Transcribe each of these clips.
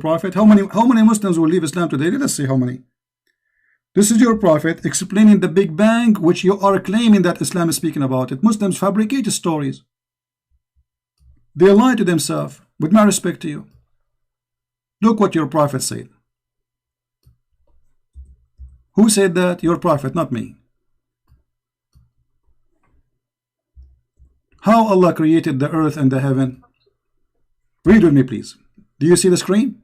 prophet. How many Muslims will leave Islam today? Let us see how many. This is your prophet explaining the Big Bang, which you are claiming that Islam is speaking about it. Muslims fabricate stories. They lie to themselves. With my respect to you, look what your prophet said. Who said that? Your prophet, not me. How Allah created the earth and the heaven. Read with me, please. Do you see the screen?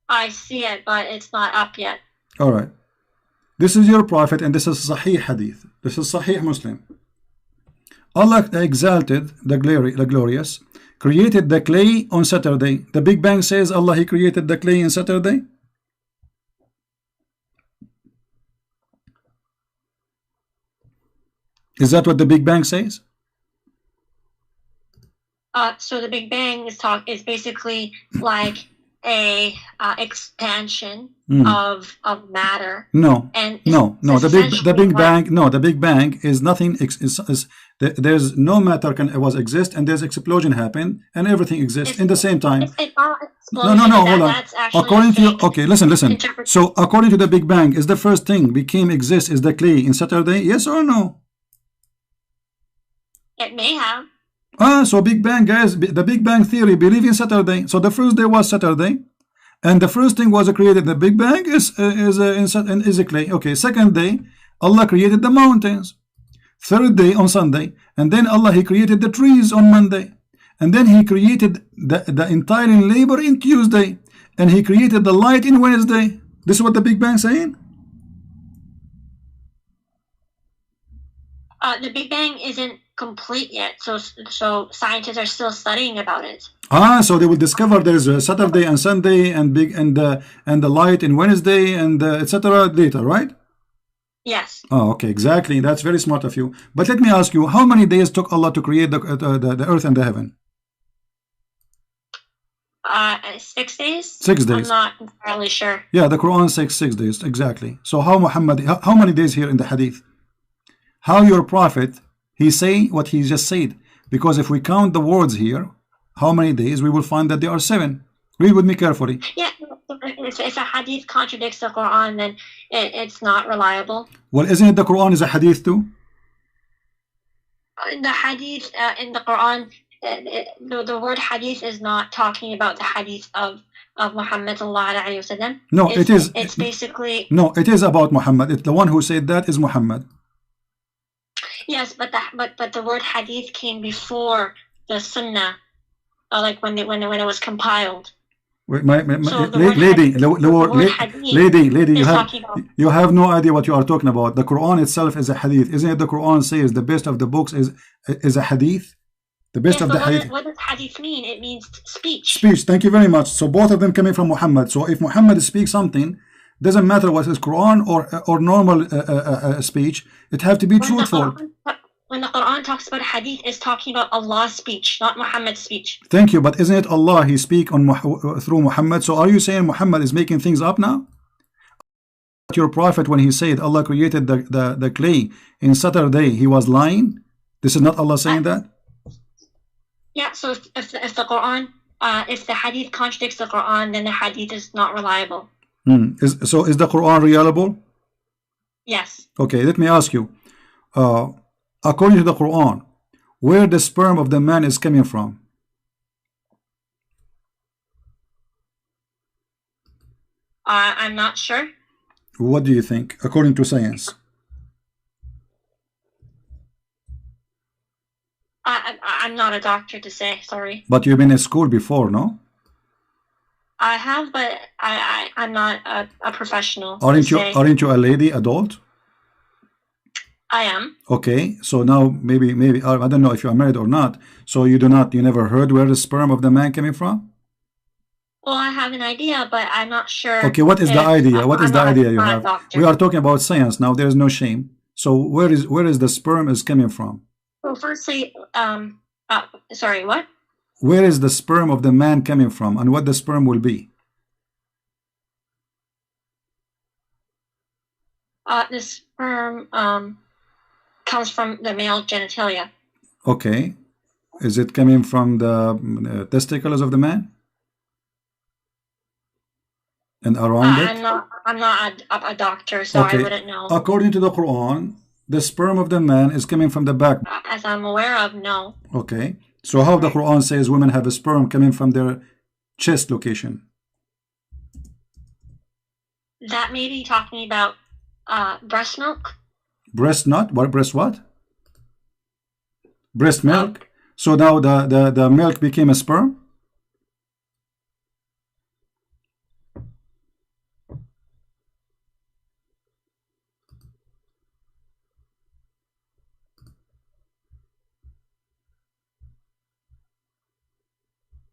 I see it, but it's not up yet. All right. This is your prophet, and this is Sahih Hadith. This is Sahih Muslim. Allah exalted the glorious, created the clay on Saturday. The Big Bang says Allah, He created the clay on Saturday. Is that what the Big Bang says? So the Big Bang is basically like a expansion of matter. No, and no. The Big Bang. No, the Big Bang is nothing. There's no matter was exist, and there's explosion happen, and everything exists in the same time. No. Hold on. According to you, okay, listen. So according to the Big Bang, is the first thing became exist is the clay in Saturday? Yes or no? It may have. So Big Bang, guys, the Big Bang theory believe in Saturday. So the first day was Saturday, and the first thing was created. The Big Bang is a clay. Okay, second day, Allah created the mountains. Third day on Sunday, and then Allah, He created the trees on Monday, and then He created the entire labor in Tuesday, and He created the light in Wednesday. This is what the Big Bang saying. The Big Bang isn't complete yet, so scientists are still studying about it. So they will discover there's a Saturday and Sunday and the light in Wednesday and etc. later, right? Yes. Oh, okay, exactly. That's very smart of you. But let me ask you, how many days took Allah to create the earth and the heaven? 6 days. 6 days. I'm not entirely sure. Yeah, the Quran says 6 days exactly. So how many days here in the Hadith? How your prophet, he say what he just said? Because if we count the words here, how many days, we will find that there are 7. Read with me carefully. Yeah, if a hadith contradicts the Quran, then it's not reliable. Well, isn't it the Quran is a hadith too? The hadith in the Quran, the word hadith is not talking about the hadith of Muhammad sallallahu alaihi wasallam. No, it is. It's basically. No, it is about Muhammad. It's the one who said that is Muhammad. Yes, but the word hadith came before the sunnah, like when it was compiled. Wait, lady, you have no idea what you are talking about. The Quran itself is a hadith. Isn't it the Quran says the best of the books is a hadith? The best of the hadith. What does hadith mean? It means speech. Speech, thank you very much. So both of them coming from Muhammad. So if Muhammad speaks something, doesn't matter what is Quran or normal speech, it have to be truthful. When the Quran talks about hadith, it's talking about Allah's speech, not Muhammad's speech. Thank you, but isn't it Allah, He speak through Muhammad? So are you saying Muhammad is making things up now? Your prophet, when he said Allah created the clay in Saturday, he was lying? This is not Allah saying that? Yeah, so if the Quran, if the hadith contradicts the Quran, then the hadith is not reliable. Is the Quran reliable? Yes. Okay, let me ask you. According to the Quran, where the sperm of the man is coming from? I'm not sure. What do you think, according to science? I'm not a doctor to say, sorry. But you've been in school before, no? I have, but I'm not a professional. Aren't you a lady, adult? I am. Okay, so now maybe I don't know if you are married or not. So you never heard where the sperm of the man coming from? Well, I have an idea, but I'm not sure. Okay, what is the idea? What is the idea you have? We are talking about science now. There is no shame. So where is the sperm is coming from? Well, firstly, sorry, what? Where is the sperm of the man coming from, and what the sperm will be? The sperm comes from the male genitalia. Okay. Is it coming from the testicles of the man? and around it? I'm not a doctor, so I wouldn't know. According to the Quran, the sperm of the man is coming from the back. As I'm aware of, no. Okay. So how the Quran says women have a sperm coming from their chest location? That may be talking about breast milk. Breast not? What? Breast what? Breast milk. So now the milk became a sperm?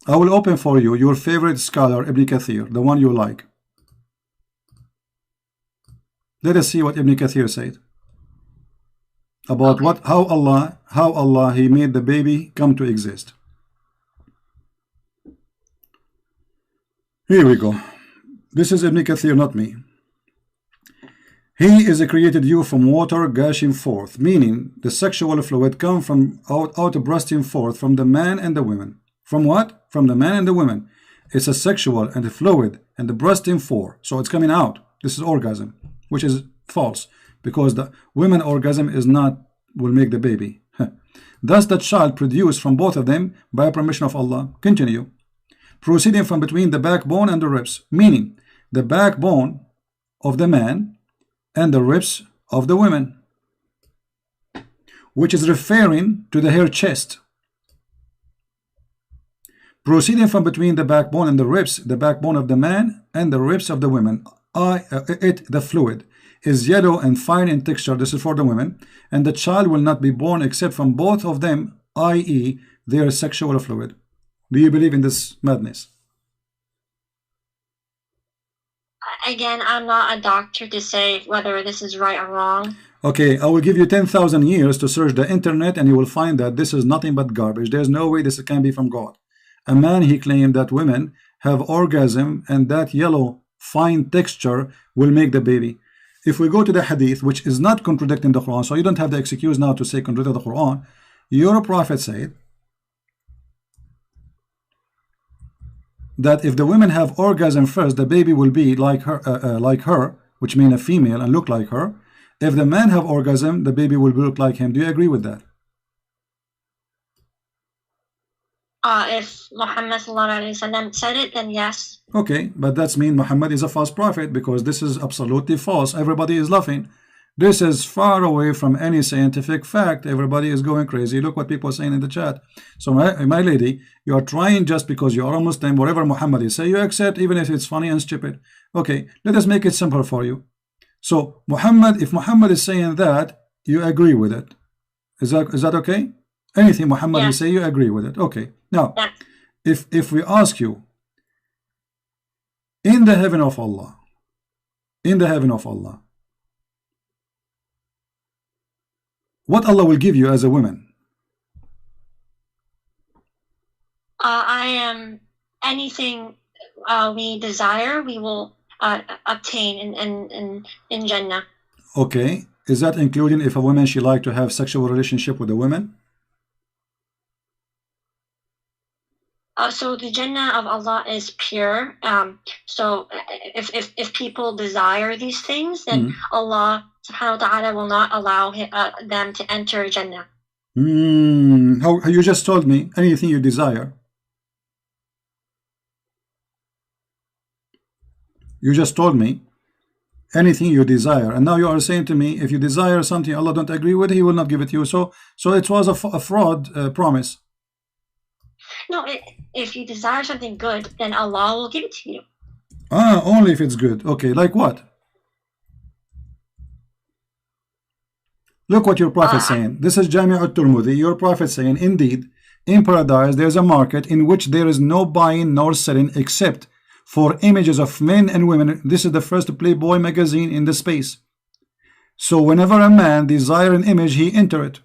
I will open for you your favorite scholar, Ibn Kathir, the one you like. Let us see what Ibn Kathir said about how Allah he made the baby come to exist. Here we go. This is Ibn Kathir, not me. He is created you from water gushing forth, meaning the sexual fluid come from out bursting forth from the man and the women. From what? From the man and the women. It's a sexual and a fluid and the bursting forth. So it's coming out. This is orgasm, which is false, because the women orgasm is not will make the baby. Thus the child produced from both of them by permission of Allah. Continue. Proceeding from between the backbone and the ribs, meaning the backbone of the man and the ribs of the women, which is referring to the hair chest. Proceeding from between the backbone and the ribs, the backbone of the man and the ribs of the women, the fluid, is yellow and fine in texture. This is for the women, and the child will not be born except from both of them, i.e. their sexual fluid. Do you believe in this madness? Again, I'm not a doctor to say whether this is right or wrong. Okay, I will give you 10,000 years to search the internet and you will find that this is nothing but garbage. There's no way this can be from God. A man, he claimed that women have orgasm and that yellow fine texture will make the baby. If we go to the hadith, which is not contradicting the Quran, so you don't have the excuse now to say contradict the Quran, your prophet said that if the women have orgasm first, the baby will be like her, which means a female and look like her. If the man have orgasm, the baby will look like him. Do you agree with that? If Muhammad said it, then yes. Okay, but that's mean Muhammad is a false prophet, because this is absolutely false. Everybody is laughing. This is far away from any scientific fact. Everybody is going crazy. Look what people are saying in the chat. So my lady, you are trying just because you are a Muslim, whatever Muhammad is say, you accept even if it's funny and stupid. Okay, let us make it simple for you. So Muhammad, if Muhammad is saying that, you agree with it. Is that okay? Anything Muhammad is say, you agree with it. Okay. Now, if we ask you, in the heaven of Allah, what Allah will give you as a woman? I am anything we desire, we will obtain in Jannah. Okay. Is that including if a woman she like to have sexual relationship with a woman? So the Jannah of Allah is pure. So if people desire these things, then Allah subhanahu wa ta'ala will not allow them to enter Jannah. How you just told me anything you desire. You just told me anything you desire, and now you are saying to me if you desire something Allah don't agree with, He will not give it to you. So it was a fraud promise. No, if you desire something good, then Allah will give it to you. Only if it's good. Okay, like what? Look what your prophet is saying. This is Jami' al-Turmudi. Your prophet saying, indeed, in paradise there is a market in which there is no buying nor selling except for images of men and women. This is the first Playboy magazine in the space. So whenever a man desire an image, he enter it.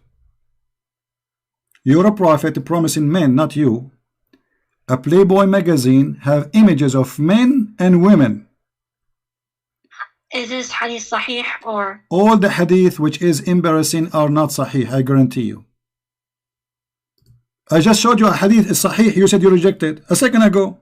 You're a prophet promising men, not you. A Playboy magazine have images of men and women. Is this hadith sahih or? All the hadith which is embarrassing are not sahih, I guarantee you. I just showed you a hadith is sahih, you said you rejected a second ago.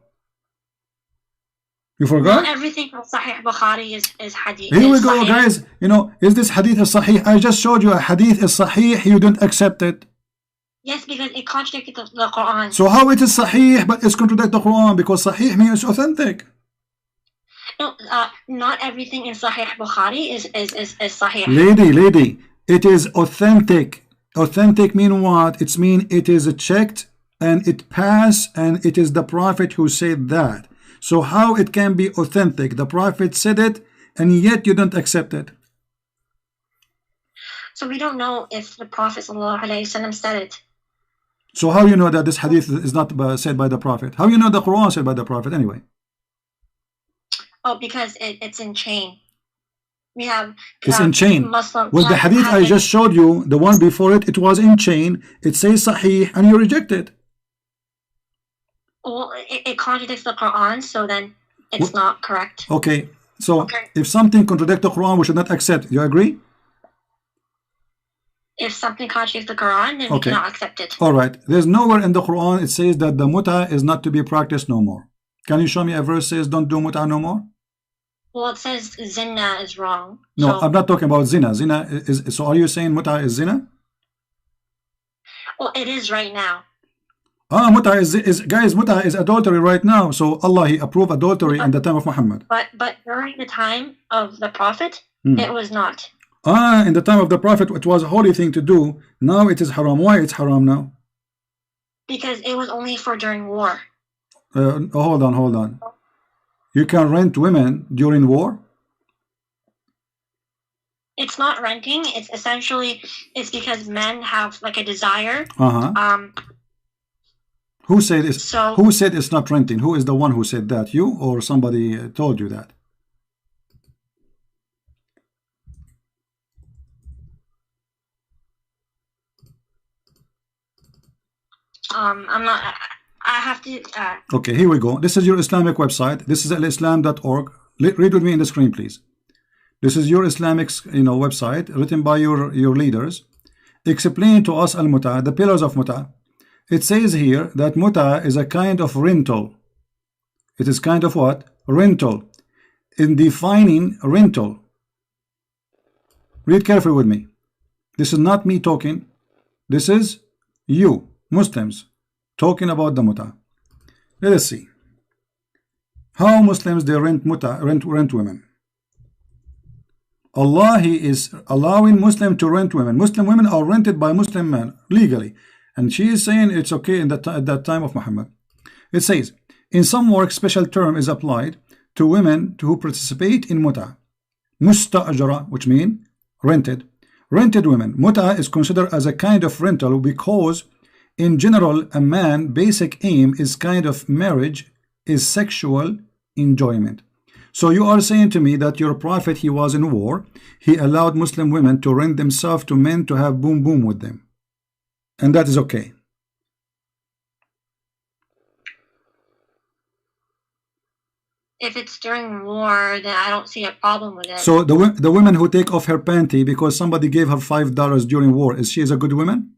You forgot? Not everything from Sahih Bukhari is hadith. Here we is go, sahih. guys. You know, is this hadith is sahih? I just showed you a hadith is sahih. You don't accept it. Yes, because it contradicted the Quran. So how it is sahih, but it's contradict the Quran? Because sahih means authentic. No, not everything in Sahih Bukhari is sahih. Lady, it is authentic. Authentic mean what? It's mean it is checked and it passed, and it is the Prophet who said that. So how it can be authentic? The Prophet said it, and yet you don't accept it. So we don't know if the Prophet ﷺ said it. So how you know that this hadith is not said by the Prophet? How you know the Quran said by the Prophet anyway? Oh, because it's in chain. We have it's in chain. Muslim Was the hadith I just showed you, the one before it, it was in chain. It says sahih, and you reject it. Well, it contradicts the Quran, so then it's not correct. Okay, so if something contradicts the Quran, we should not accept. You agree? If something contradicts the Quran, then we cannot accept it. All right. There's nowhere in the Quran it says that the muta is not to be practiced no more. Can you show me a verse says don't do muta no more? Well, it says zina is wrong. No, so, I'm not talking about zina. Zina is, so are you saying muta is zina? Well, it is right now. Muta is guys, muta is adultery right now. So Allah, He approved adultery in the time of Muhammad. But during the time of the Prophet, it was not. In the time of the Prophet, it was a holy thing to do. Now it is haram. Why it's haram now? Because it was only for during war. Hold on. You can rent women during war? It's not renting. It's essentially, it's because men have like a desire. Who said it's who said it's not renting? Who is the one who said that? You or somebody told you that? I'm not. I have to. Okay, here we go. This is your Islamic website. This is alislam.org. Read with me in the screen, please. This is your Islamic, website written by your leaders. Explain to us al-muta, the pillars of muta. It says here that muta is a kind of rental. It is kind of what? Rental. In defining rental, read carefully with me. This is not me talking. This is you, Muslims, talking about the muta. Let us see how Muslims they rent muta, rent women. Allah, He is allowing Muslim to rent women. Muslim women are rented by Muslim men legally, and she is saying it's okay in at that time of Muhammad. It says in some work special term is applied to women who participate in muta. Musta'ajara, which mean rented women. Muta is considered as a kind of rental because in general a man basic aim is kind of marriage is sexual enjoyment. So you are saying to me that your prophet, he was in war, he allowed Muslim women to rent themselves to men to have boom boom with them, and that is okay. If it's during war, then I don't see a problem with it. So the women who take off her panty because somebody gave her $5 during war, is she a good woman?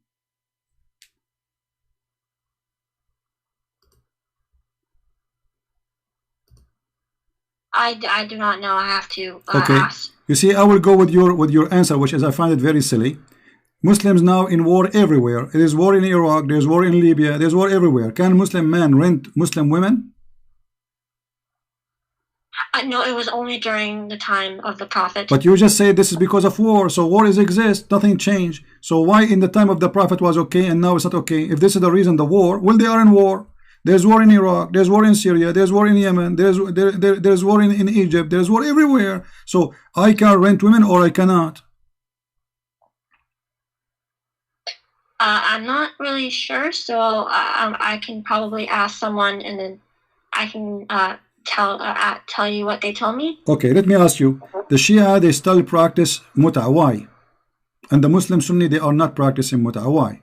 I do not know. I have to ask. You see, I will go with your answer, which is I find it very silly. Muslims now in war everywhere. There is war in Iraq, there's war in Libya, there's war everywhere. Can Muslim men rent Muslim women? No, it was only during the time of the Prophet. But you just say this is because of war. So war exists, nothing changed. So why in the time of the Prophet was okay and now it's not okay? If this is the reason, the war, well, they are in war. There's war in Iraq, there's war in Syria, there's war in Yemen, there's war in Egypt, there's war everywhere. So I can rent women or I cannot. I'm not really sure, so I can probably ask someone and then I can tell you what they told me. Okay, let me ask you. The Shia, they still practice muta. Why? And the Muslim Sunni, they are not practicing muta. Why?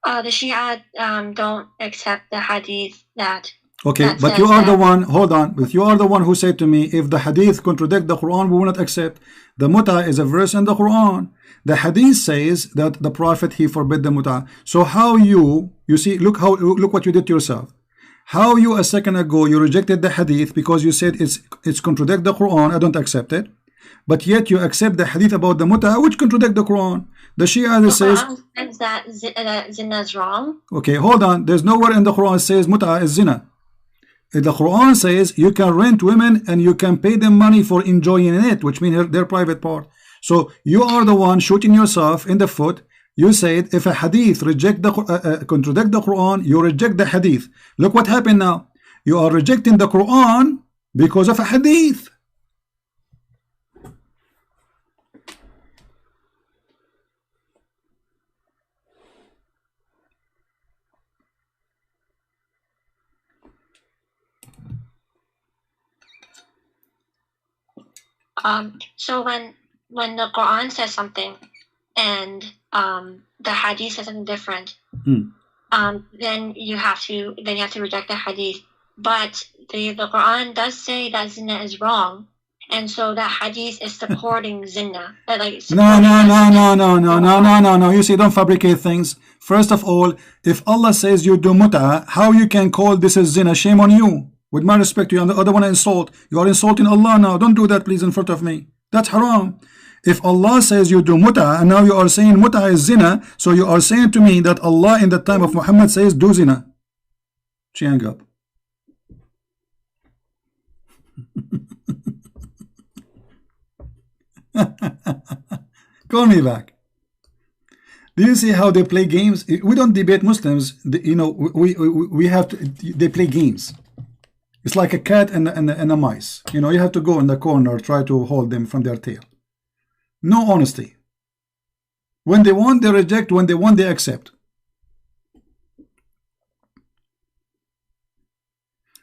The Shia don't accept the hadith that. Okay, but you are the one, hold on, but you are the one who said to me, if the hadith contradict the Quran, we will not accept. The muta is a verse in the Quran. The hadith says that the Prophet, he forbid the muta. So how you see, look what you did to yourself. How you a second ago you rejected the hadith because you said it's contradict the Quran, I don't accept it, but yet you accept the hadith about the muta which contradict the Quran. The Shia says that zina is wrong. Okay, hold on. There's nowhere in the Quran says muta is zina. The Quran says you can rent women and you can pay them money for enjoying it, which means their private part. So you are the one shooting yourself in the foot. You said if a hadith contradict the Quran, you reject the hadith. Look what happened now. You are rejecting the Quran because of a hadith. So when the Quran says something and the hadith says something different, then you have to reject the hadith. But the Quran does say that zina is wrong, and so that hadith is supporting zina. No. You see, don't fabricate things. First of all, if Allah says you do muta, how you can call this as zina? Shame on you. With my respect to you, and the other one insult. You are insulting Allah now. Don't do that, please, in front of me. That's haram. If Allah says you do muta, and now you are saying muta is zina, so you are saying to me that Allah in the time of Muhammad says do zina. She hung up. Call me back. Do you see how they play games? We don't debate Muslims. You know, we have to. They play games. It's like a cat and a mice. You know, you have to go in the corner, try to hold them from their tail. No honesty. When they want, they reject. When they want, they accept.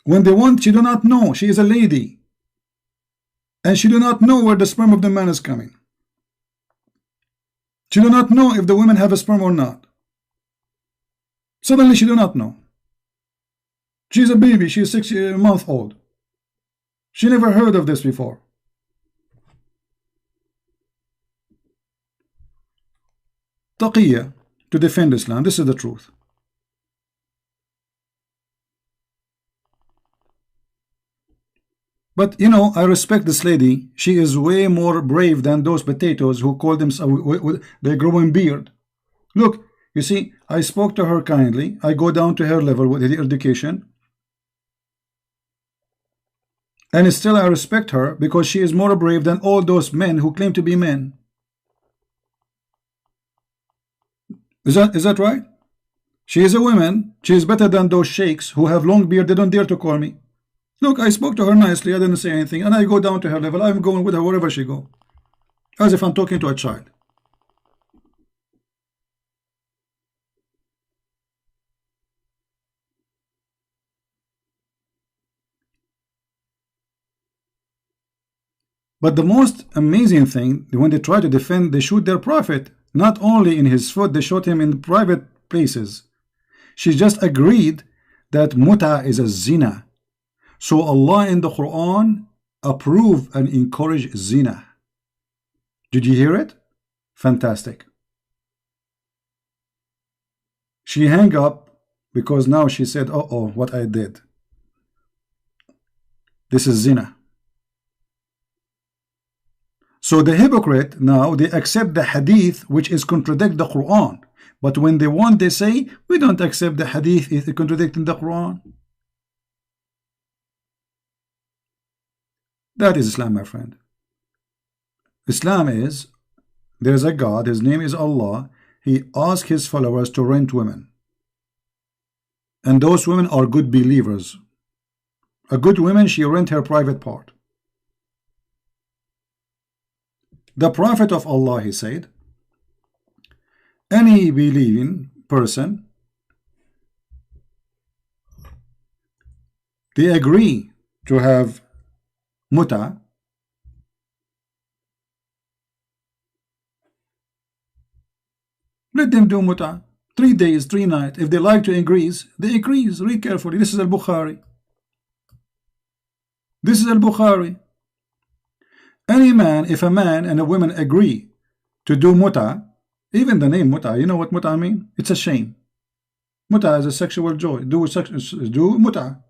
When they want, she do not know. She is a lady. And she do not know where the sperm of the man is coming. She do not know if the women have a sperm or not. Suddenly she do not know. She's a baby. She's 6 months old. She never heard of this before. Taqiyya, to defend Islam. This is the truth. But you know, I respect this lady. She is way more brave than those potatoes who call themselves they grow in beard. Look, you see, I spoke to her kindly. I go down to her level with her education. And still I respect her because she is more brave than all those men who claim to be men. Is that right? She is a woman. She is better than those sheikhs who have long beard. They don't dare to call me. Look, I spoke to her nicely. I didn't say anything. And I go down to her level. I'm going with her wherever she go. As if I'm talking to a child. But the most amazing thing, when they try to defend, they shoot their prophet. Not only in his foot, they shot him in private places. She just agreed that muta is a zina. So Allah in the Quran approve and encourage zina. Did you hear it? Fantastic. She hung up because now she said, oh, what I did. This is zina. So the hypocrite now, they accept the hadith which is contradict the Quran. But when they want, they say, we don't accept the hadith if it contradicting the Quran. That is Islam, my friend. Islam is, there is a God, his name is Allah. He asks his followers to rent women. And those women are good believers. A good woman, she rent her private part. The Prophet of Allah, he said, any believing person, they agree to have muta, let them do muta 3 days, 3 nights. If they like to increase, they increase. Read carefully. This is al-Bukhari. This is al-Bukhari. Any man, if a man and a woman agree to do muta, even the name muta, you know what muta mean? It's a shame. Muta is a sexual joy. Do muta.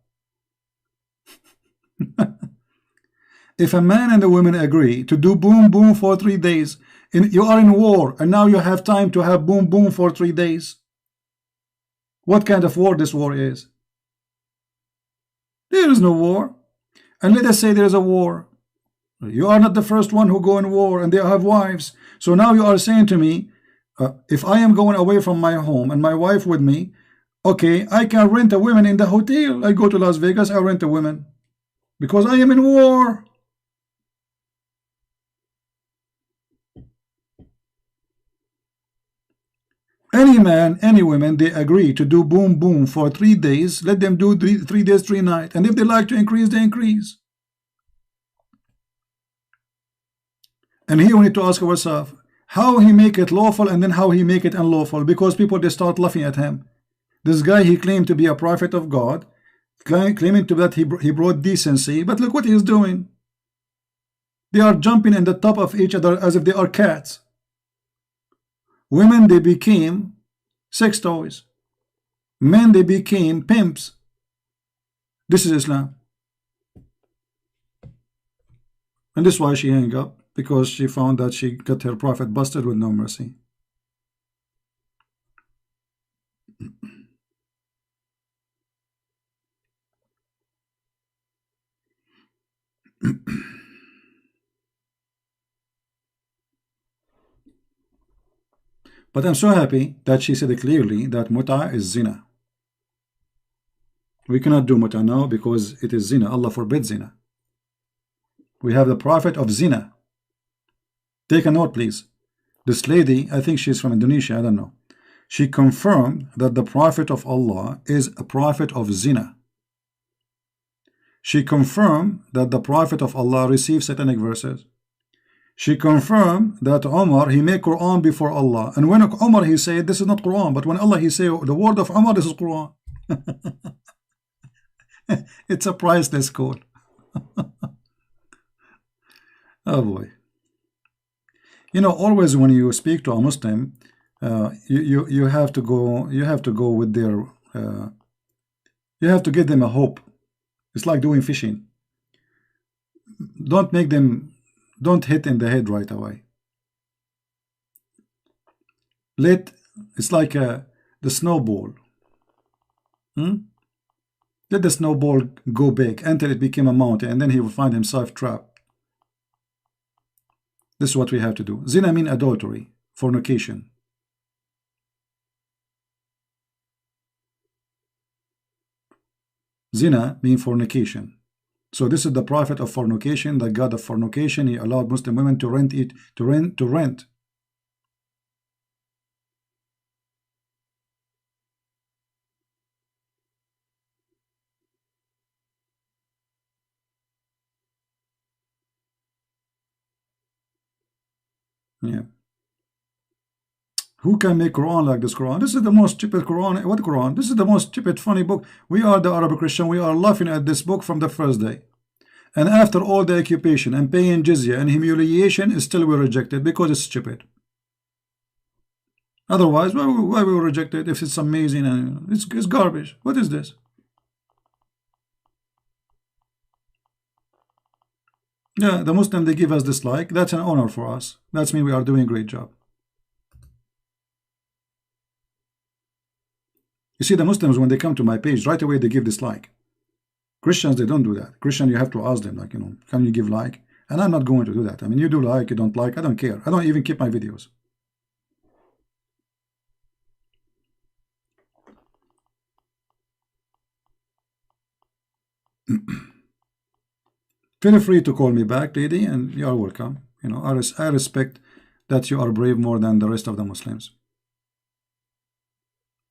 If a man and a woman agree to do boom boom for 3 days, you are in war, and now you have time to have boom boom for 3 days. What kind of war this war is? There is no war. And let us say there is a war. You are not the first one who go in war, and they have wives. So now you are saying to me, if I am going away from my home and my wife with me, okay, I can rent a woman in the hotel. I go to Las Vegas, I rent a woman because I am in war. Any man, any woman, they agree to do boom boom for 3 days. Let them do 3 days, 3 nights. And if they like to increase, they increase. And here we need to ask ourselves, how he make it lawful and then how he make it unlawful, because people, they start laughing at him. This guy, he claimed to be a prophet of God, claiming to that he brought decency, but look what he is doing. They are jumping in the top of each other as if they are cats. Women, they became sex toys. Men, they became pimps. This is Islam. And this is why she hung up, because she found that she got her prophet busted with no mercy. But I'm so happy that she said clearly that muta is zina. We cannot do muta now because it is zina. Allah forbids zina. We have the prophet of zina. Take a note, please. This lady, I think she's from Indonesia, I don't know. She confirmed that the prophet of Allah is a prophet of zina. She confirmed that the prophet of Allah received satanic verses. She confirmed that Umar, he made Quran before Allah. And when Umar, he said, this is not Quran. But when Allah, he said, the word of Umar, this is Quran. It's a priceless call. Oh boy. You know, always when you speak to a Muslim, you have to go with their, you have to give them a hope. It's like doing fishing. Don't hit in the head right away. It's like the snowball. Let the snowball go big until it became a mountain, and then he will find himself trapped. This is what we have to do. Zina means adultery, fornication. Zina means fornication. So this is the prophet of fornication, the god of fornication. He allowed Muslim women to rent. Yeah. Who can make Quran like this Quran? This is the most stupid Quran. What Quran? This is the most stupid, funny book. We are the Arab Christian. We are laughing at this book from the first day. And after all the occupation and paying jizya and humiliation, still we reject it because it's stupid. Otherwise, why we reject it if it's amazing and it's garbage? What is this? Yeah, the Muslim, they give us dislike. That's an honor for us. That's mean we are doing a great job. You see, the Muslims, when they come to my page, right away they give dislike. Christians, they don't do that. Christian, you have to ask them, like, can you give like? And I'm not going to do that. I mean, you do like, you don't like, I don't care. I don't even keep my videos. Feel free to call me back, lady, and you are welcome. I respect that you are brave more than the rest of the Muslims.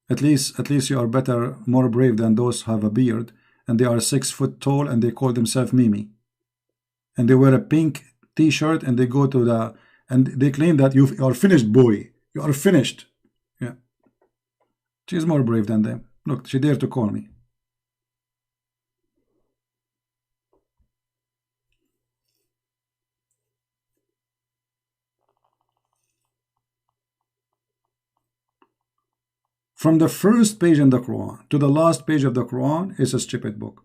At least you are better, more brave than those who have a beard and they are 6 foot tall and they call themselves Mimi. And they wear a pink t-shirt and they go to and they claim that you are finished, boy. You are finished. Yeah. She's more brave than them. Look, she dared to call me. from the first page in the Quran to the last page of the Quran is a stupid book.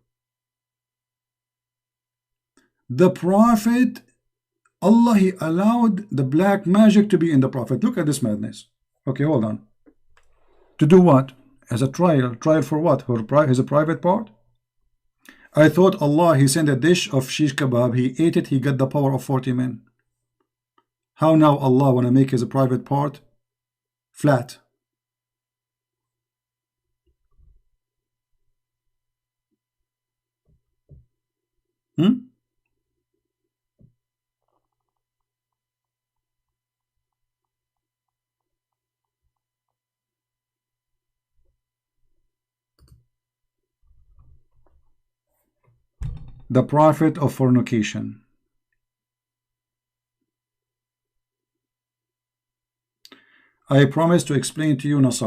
The Prophet, Allah, He allowed the black magic to be in the Prophet. Look at this madness. Okay, hold on. To do what? As a trial. Trial for what? For his private part? I thought Allah, He sent a dish of shish kebab. He ate it. He got the power of 40 men. How now Allah want to make his private part flat? The prophet of fornication. I promise to explain to you Nasara.